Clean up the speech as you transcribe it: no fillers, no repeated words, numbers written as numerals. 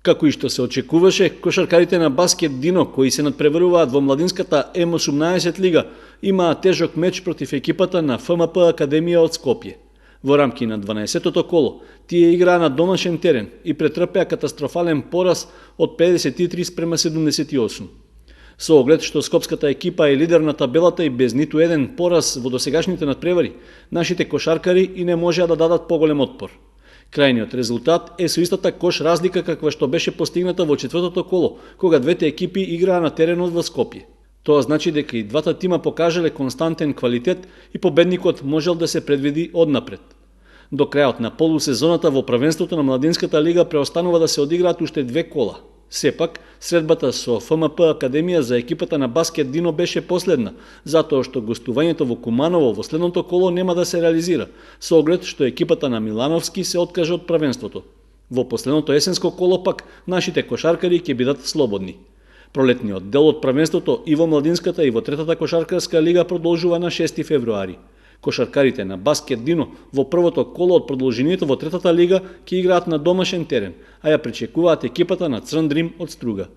Како и што се очекуваше, кошаркарите на Баскет Дино, кои се надпреваруваат во младинската М18 лига, имаат тежок меч против екипата на ФМП Академија од Скопје. Во рамки на 12-тото коло, тие играа на домашен терен и претрпеа катастрофален пораз од 53-78. Со оглед што скопската екипа е лидер на табелата и без ниту еден пораз во досегашните надпревари, нашите кошаркари и не можеа да дадат поголем отпор. Крајниот резултат е со истата кош разлика каква што беше постигната во четвртото коло, кога двете екипи играа на теренот во Скопје. Тоа значи дека и двата тима покажале константен квалитет и победникот можел да се предвиди однапред. До крајот на полусезоната во првенството на Младинската лига преостанува да се одиграат уште две кола. Сепак, средбата со ФМП Академија за екипата на Баскет Дино беше последна, затоа што гостувањето во Куманово во следното коло нема да се реализира, со оглед што екипата на Милановски се откаже од првенството. Во последното есенско коло пак, нашите кошаркари ќе бидат слободни. Пролетниот дел од првенството и во Младинската и во третата кошаркарска лига продолжува на 6 февруари. Кошаркарите на Баскет Дино во првото коло од продолжението во третата лига ќе играат на домашен терен, а ја пречекуваат екипата на Црн Дрим од Струга.